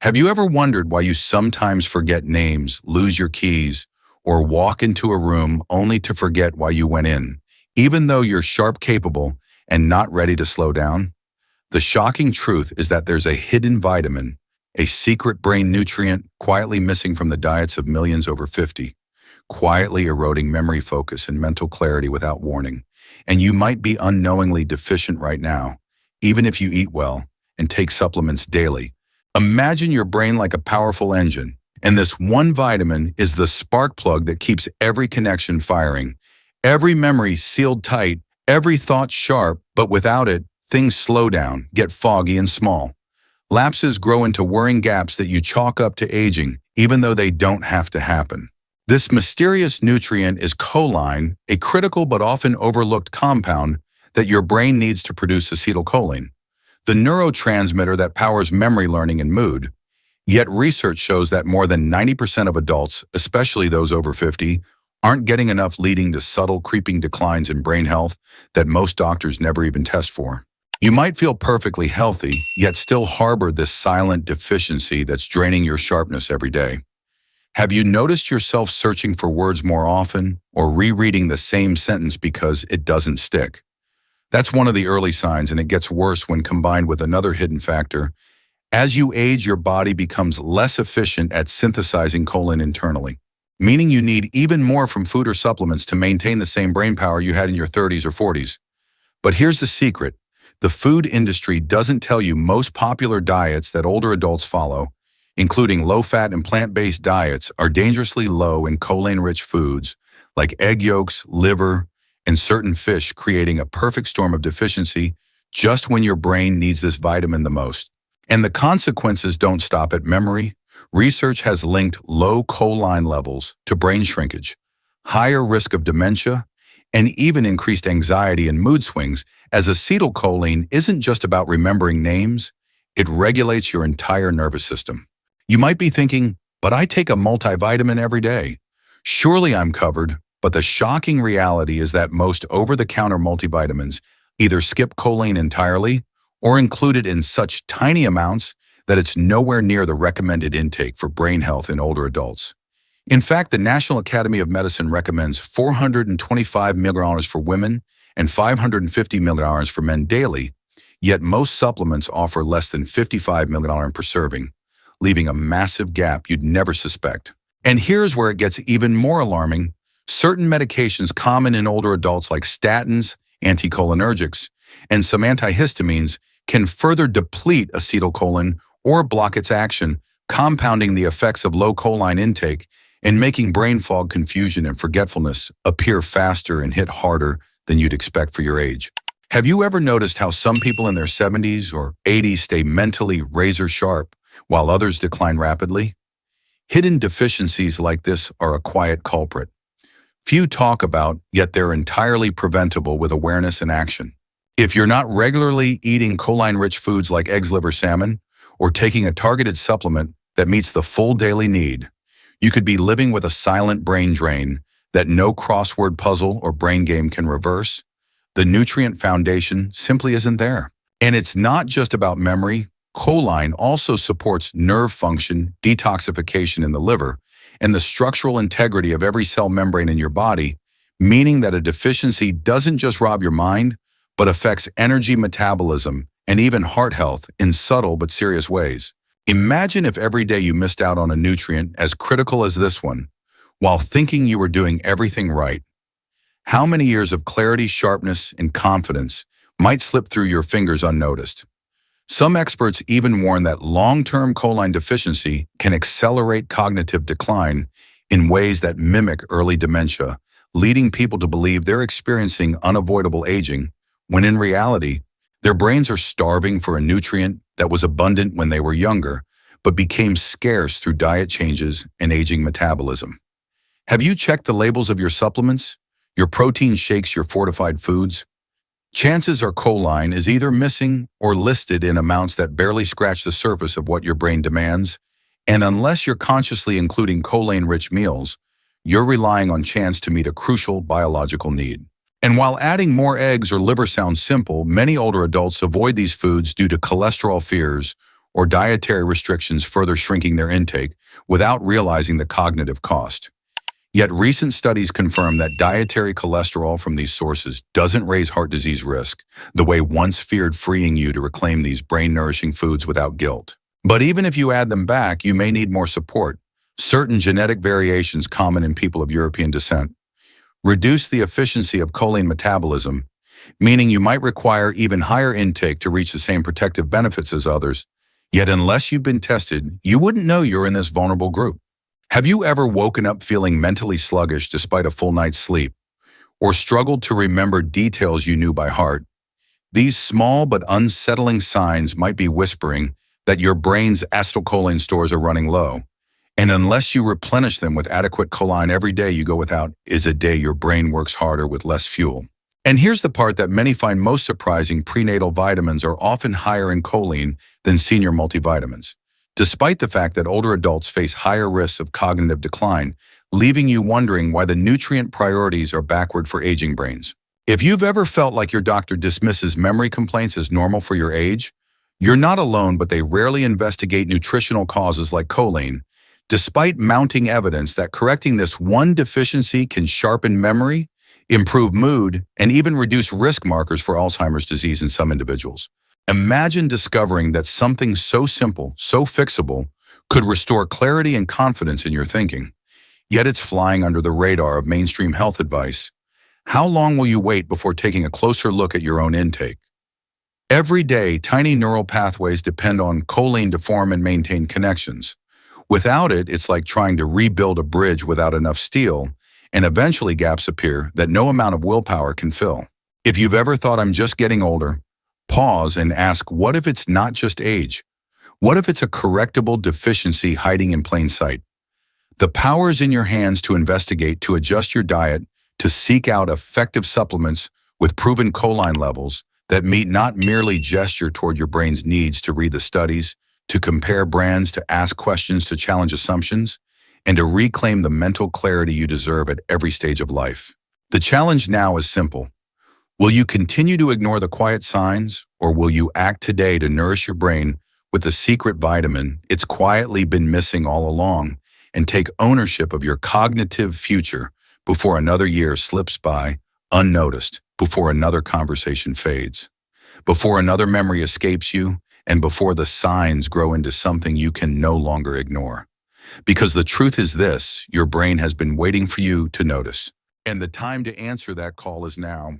Have you ever wondered why you sometimes forget names, lose your keys, or walk into a room only to forget why you went in, even though you're sharp capable and not ready to slow down? The shocking truth is that there's a hidden vitamin, a secret brain nutrient quietly missing from the diets of millions over 50, quietly eroding memory focus and mental clarity without warning. And you might be unknowingly deficient right now, even if you eat well and take supplements daily. Imagine your brain like a powerful engine, and this one vitamin is the spark plug that keeps every connection firing, every memory sealed tight, every thought sharp, but without it, things slow down, get foggy and small. Lapses grow into worrying gaps that you chalk up to aging, even though they don't have to happen. This mysterious nutrient is choline, a critical but often overlooked compound that your brain needs to produce acetylcholine, the neurotransmitter that powers memory learning and mood. Yet research shows that more than 90% of adults, especially those over 50, aren't getting enough, leading to subtle creeping declines in brain health that most doctors never even test for. You might feel perfectly healthy, yet still harbor this silent deficiency that's draining your sharpness every day. Have you noticed yourself searching for words more often or rereading the same sentence because it doesn't stick? That's one of the early signs, and it gets worse when combined with another hidden factor. As you age, your body becomes less efficient at synthesizing choline internally, meaning you need even more from food or supplements to maintain the same brain power you had in your 30s or 40s. But here's the secret. The food industry doesn't tell you most popular diets that older adults follow, including low-fat and plant-based diets, are dangerously low in choline-rich foods like egg yolks, liver, and certain fish, creating a perfect storm of deficiency just when your brain needs this vitamin the most. And the consequences don't stop at memory. Research has linked low choline levels to brain shrinkage, higher risk of dementia, and even increased anxiety and mood swings, as acetylcholine isn't just about remembering names, it regulates your entire nervous system. You might be thinking, but I take a multivitamin every day. Surely I'm covered. But the shocking reality is that most over-the-counter multivitamins either skip choline entirely or include it in such tiny amounts that it's nowhere near the recommended intake for brain health in older adults. In fact, the National Academy of Medicine recommends 425 milligrams for women and 550 milligrams for men daily, yet most supplements offer less than 55 milligrams per serving, leaving a massive gap you'd never suspect. And here's where it gets even more alarming. Certain medications common in older adults like statins, anticholinergics, and some antihistamines can further deplete acetylcholine or block its action, compounding the effects of low choline intake and making brain fog, confusion, and forgetfulness appear faster and hit harder than you'd expect for your age. Have you ever noticed how some people in their 70s or 80s stay mentally razor sharp while others decline rapidly? Hidden deficiencies like this are a quiet culprit. Few talk about, yet they're entirely preventable with awareness and action. If you're not regularly eating choline-rich foods like eggs, liver, salmon, or taking a targeted supplement that meets the full daily need, you could be living with a silent brain drain that no crossword puzzle or brain game can reverse. The nutrient foundation simply isn't there. And it's not just about memory. Choline also supports nerve function, detoxification in the liver, and the structural integrity of every cell membrane in your body, meaning that a deficiency doesn't just rob your mind, but affects energy metabolism and even heart health in subtle but serious ways. Imagine if every day you missed out on a nutrient as critical as this one, while thinking you were doing everything right. How many years of clarity, sharpness, and confidence might slip through your fingers unnoticed? Some experts even warn that long-term choline deficiency can accelerate cognitive decline in ways that mimic early dementia, leading people to believe they're experiencing unavoidable aging, when in reality, their brains are starving for a nutrient that was abundant when they were younger, but became scarce through diet changes and aging metabolism. Have you checked the labels of your supplements, your protein shakes, your fortified foods? Chances are choline is either missing or listed in amounts that barely scratch the surface of what your brain demands, and unless you're consciously including choline-rich meals, you're relying on chance to meet a crucial biological need. And while adding more eggs or liver sounds simple, many older adults avoid these foods due to cholesterol fears or dietary restrictions further shrinking their intake without realizing the cognitive cost. Yet recent studies confirm that dietary cholesterol from these sources doesn't raise heart disease risk the way once feared, freeing you to reclaim these brain-nourishing foods without guilt. But even if you add them back, you may need more support. Certain genetic variations common in people of European descent reduce the efficiency of choline metabolism, meaning you might require even higher intake to reach the same protective benefits as others. Yet unless you've been tested, you wouldn't know you're in this vulnerable group. Have you ever woken up feeling mentally sluggish despite a full night's sleep, or struggled to remember details you knew by heart? These small but unsettling signs might be whispering that your brain's acetylcholine stores are running low, and unless you replenish them with adequate choline, every day you go without is a day your brain works harder with less fuel. And here's the part that many find most surprising: prenatal vitamins are often higher in choline than senior multivitamins, despite the fact that older adults face higher risks of cognitive decline, leaving you wondering why the nutrient priorities are backward for aging brains. If you've ever felt like your doctor dismisses memory complaints as normal for your age, you're not alone, but they rarely investigate nutritional causes like choline, despite mounting evidence that correcting this one deficiency can sharpen memory, improve mood, and even reduce risk markers for Alzheimer's disease in some individuals. Imagine discovering that something so simple, so fixable, could restore clarity and confidence in your thinking. Yet it's flying under the radar of mainstream health advice. How long will you wait before taking a closer look at your own intake? Every day, tiny neural pathways depend on choline to form and maintain connections. Without it, it's like trying to rebuild a bridge without enough steel, and eventually gaps appear that no amount of willpower can fill. If you've ever thought, I'm just getting older, pause and ask, what if it's not just age? What if it's a correctable deficiency hiding in plain sight? The power is in your hands to investigate, to adjust your diet, to seek out effective supplements with proven choline levels that meet not merely gesture toward your brain's needs, to read the studies, to compare brands, to ask questions, to challenge assumptions, and to reclaim the mental clarity you deserve at every stage of life. The challenge now is simple. Will you continue to ignore the quiet signs, or will you act today to nourish your brain with the secret vitamin it's quietly been missing all along, and take ownership of your cognitive future before another year slips by unnoticed, before another conversation fades, before another memory escapes you, and before the signs grow into something you can no longer ignore? Because the truth is this: your brain has been waiting for you to notice. And the time to answer that call is now.